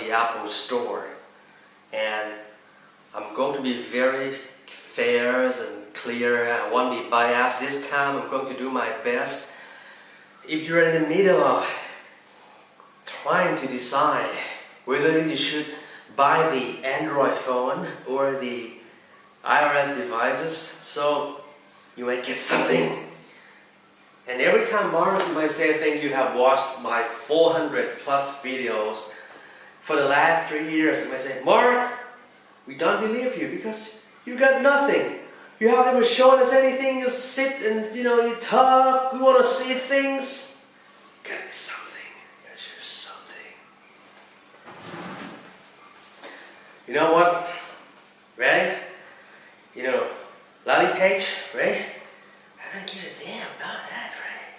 the Apple Store, and I'm going to be very fair and clear. I won't be biased this time. I'm going to do my best. If you're in the middle of trying to decide whether you should buy the Android phone or the iOS devices, so you might get something. And every time, Mark, you might say, I think you have watched my 400 plus videos for the last 3 years. You might say, Mark, we don't believe you because you got nothing. You haven't even shown us anything. You sit and you talk. We want to see things. Gotta be something. Gotta choose something. You know what? Ready? Lolly Page, right? I don't give a damn about that, right?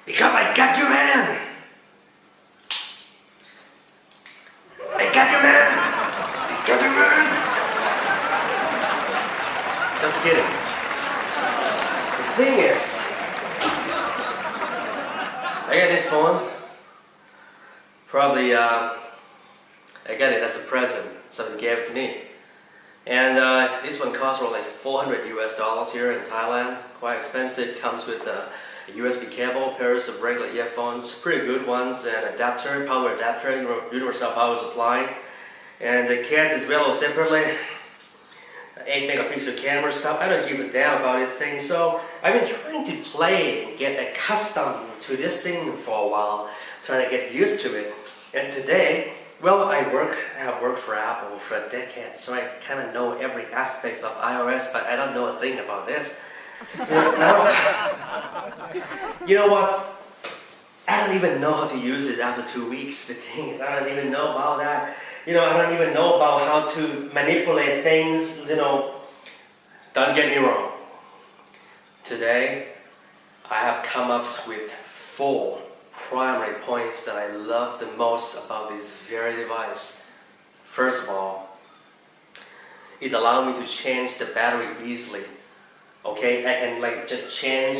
Because I got you, man! I got you, man! I got you, man! Just kidding. The thing is, I got this phone. Probably, I got it as a present. Somebody gave it to me. And this one costs around like $400 US here in Thailand. Quite expensive. Comes with a USB cable, pairs of regular earphones, pretty good ones, and adapter, power adapter, universal power supply. And the case is developed separately. 8 megapixel camera stuff. I don't give a damn about this thing. So I've been trying to play and get accustomed to this thing for a while, trying to get used to it. And today, well, I have worked for Apple for a decade, so I kind of know every aspect of iOS, but I don't know a thing about this. You know what? I don't even know how to use it after 2 weeks. The thing is, I don't even know about that. I don't even know about how to manipulate things. Don't get me wrong. Today, I have come up with 4 primary points that I love the most about this very device. First of all, it allows me to change the battery easily. Okay, I can just change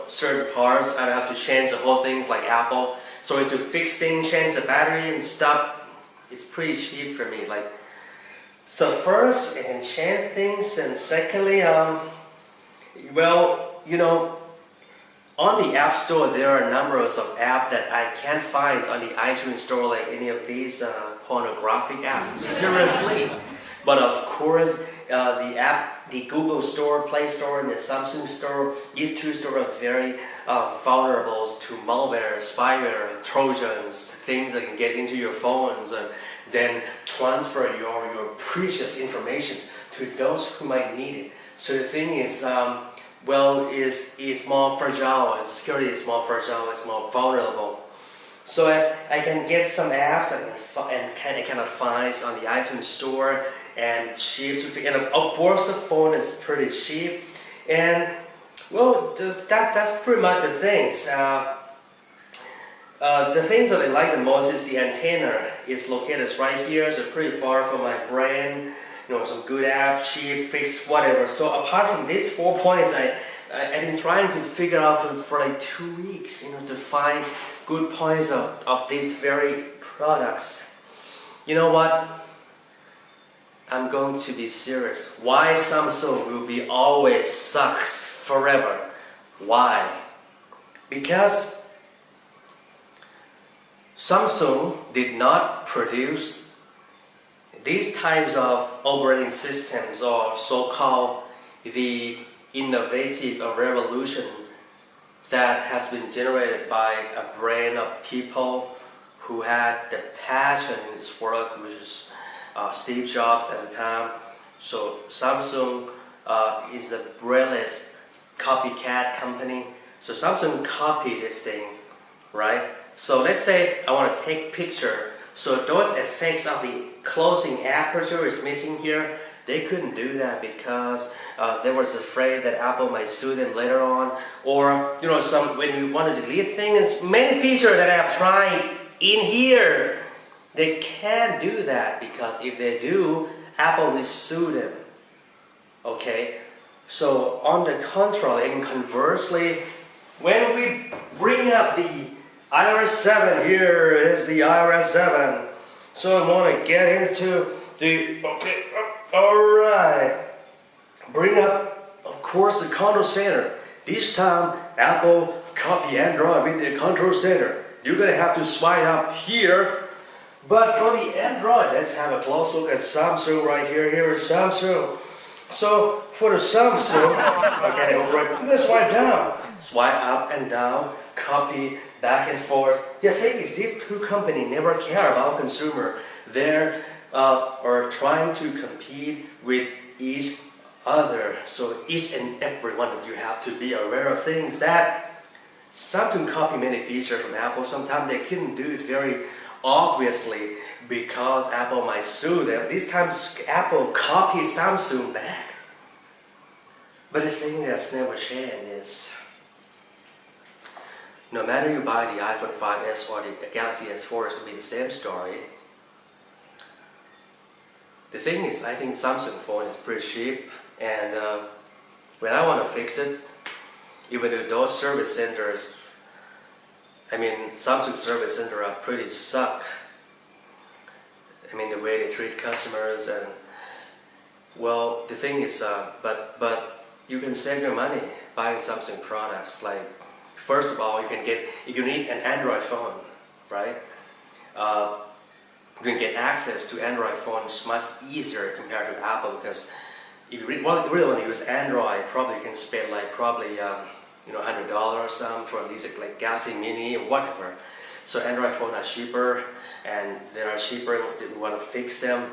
certain parts. I don't have to change the whole things like Apple. So to fix things, change the battery and stuff, it's pretty cheap for me. So first, I can change things, and secondly, on the App Store, there are numbers of apps that I can't find on the iTunes Store, like any of these pornographic apps. Seriously. But of course, the Google Store, Play Store, and the Samsung Store, these 2 stores are very vulnerable to malware, spyware, trojans, things that can get into your phones and then transfer your precious information to those who might need it. So the thing is, is more fragile. Security is more fragile. It's more vulnerable. So I can get some apps I cannot find on the iTunes Store and cheap to fix. And of course, the phone is pretty cheap. And that's pretty much the things. The things that I like the most is the antenna. It's located right here, so pretty far from my brain. Some good apps, cheap, fixed, whatever. So apart from these 4 points, I've been trying to figure out for like 2 weeks, to find good points of these very products. You know what? I'm going to be serious. Why Samsung will be always sucks forever? Why? Because Samsung did not produce these types of operating systems, or so-called the innovative revolution that has been generated by a brain of people who had the passion in this work, which is Steve Jobs at the time. So Samsung is a brilliant copycat company. So Samsung copied this thing, right? So let's say I want to take picture. So those effects of the closing aperture is missing here. They couldn't do that because they was afraid that Apple might sue them later on. Or when you want to delete things, many features that I have tried in here, they can't do that, because if they do, Apple will sue them. Okay, so on the contrary, and conversely, when we bring up the iOS 7, here is the iOS 7. So I want to get into the, okay, alright. Bring up, of course, the control center. This time, Apple copy Android with the control center. You're going to have to swipe up here. But for the Android, let's have a close look at Samsung right here. Here is Samsung. So for the Samsung, okay, alright, we're going to swipe down. Swipe up and down, copy back and forth. The thing is, these two companies never care about consumer. They're are trying to compete with each other. So each and every one of you have to be aware of things that Samsung copy many features from Apple. Sometimes they couldn't do it very obviously because Apple might sue them. This time Apple copies Samsung back. But the thing that's never changed is no matter you buy the iPhone 5s or the Galaxy S4, it's going to be the same story. The thing is, I think Samsung phone is pretty cheap, and when I want to fix it, even though those service centers, I mean, Samsung service center are pretty suck. I mean, the way they treat customers, and well, the thing is, but you can save your money buying Samsung products. Like, first of all, you need an Android phone, right? You can get access to Android phones much easier compared to Apple, because if you really want to use Android, probably you can spend like probably $100 or something for at least like Galaxy Mini or whatever. So Android phones are cheaper, and they are cheaper if you want to fix them.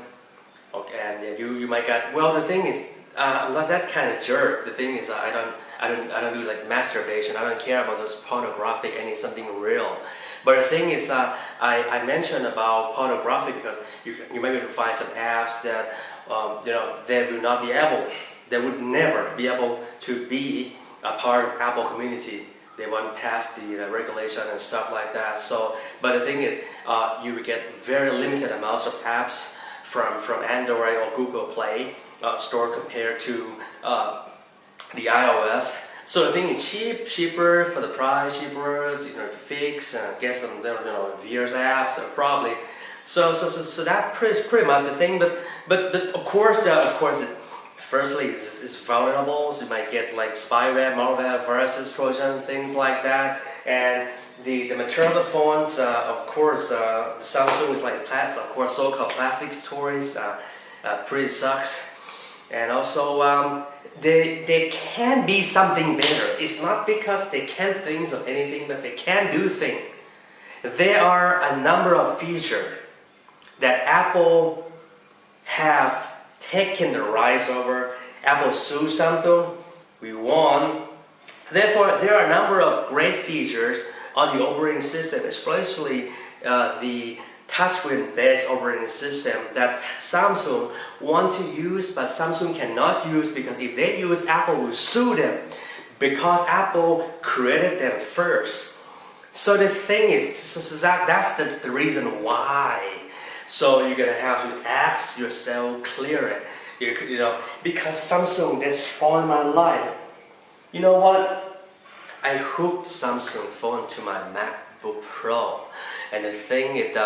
Okay, and you might get, well, the thing is, I'm not that kind of jerk. The thing is, I don't do like masturbation. I don't care about those pornographic. I need something real. But the thing is, I mentioned about pornography because you might be able to find some apps that they will not be able, they would never be able to be a part of Apple community. They won't pass the regulation and stuff like that. So, but the thing is, you will get very limited amounts of apps from Android or Google Play store compared to the iOS. So the thing is cheaper for the price, cheaper to fix and get some VRS apps probably. So that's pretty much the thing. But of course firstly it's vulnerable. So you might get like spyware, malware, viruses, Trojan, things like that. And the material of the phones, of course, the Samsung is like plastic, of course, so-called plastic stories, pretty sucks. And also, they can be something better. It's not because they can't think of anything, but they can do things. There are a number of features that Apple have taken the rise over. Apple sued Samsung, we won. Therefore, there are a number of great features on the operating system, especially the touchscreen based operating system that Samsung want to use, but Samsung cannot use because if they use, Apple will sue them because Apple created them first. So the thing is, that's the reason why. So you're gonna have to ask yourself clearly, because Samsung destroyed my life. You know what? I hooked Samsung phone to my MacBook Pro, and the thing is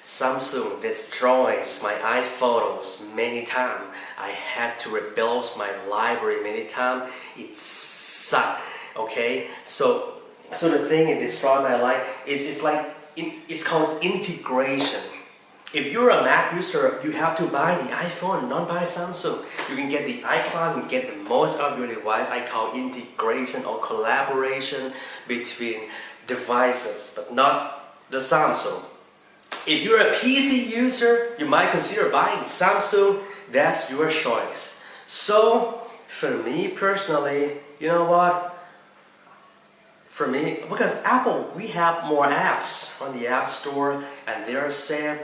Samsung destroys my iPhotos many times. I had to rebuild my library many times. It sucked. Okay, so the thing it destroyed my life. It's called integration. If you're a Mac user, you have to buy the iPhone, not buy Samsung. You can get the iCloud and get the most of your device. I call integration or collaboration between devices, but not the Samsung. If you're a PC user, you might consider buying Samsung. That's your choice. So, for me personally, you know what? For me, because Apple, we have more apps on the App Store, and they're safe.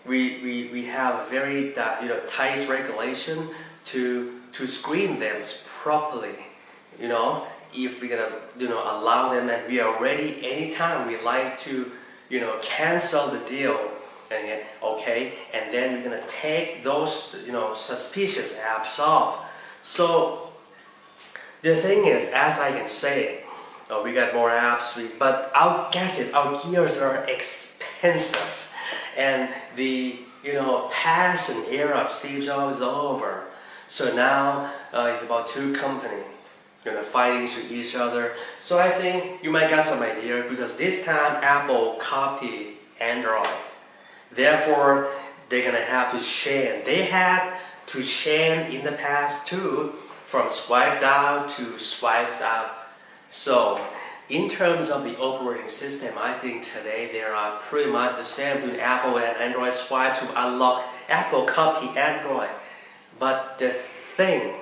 We have a very tight regulation to screen them properly. If we're gonna allow them, and we are ready anytime we like to cancel the deal, and then we're gonna take those suspicious apps off. So the thing is, as I can say, we got more apps, but our gadgets, our gears are expensive, and the passion era of Steve Jobs is over. So now it's about two companies fighting to each other. So I think you might get some idea, because this time Apple copied Android. Therefore, they're gonna have to change. They had to change in the past too, from swipe down to swipes up. So in terms of the operating system, I think today they are pretty much the same between Apple and Android. Swipe to unlock. Apple copy Android. But the thing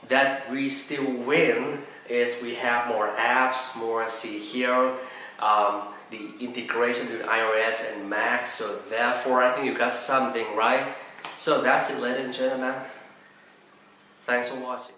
that we still win is we have more apps, more see here, the integration with iOS and Mac. So therefore, I think you got something right. So that's it, ladies and gentlemen. Thanks for watching.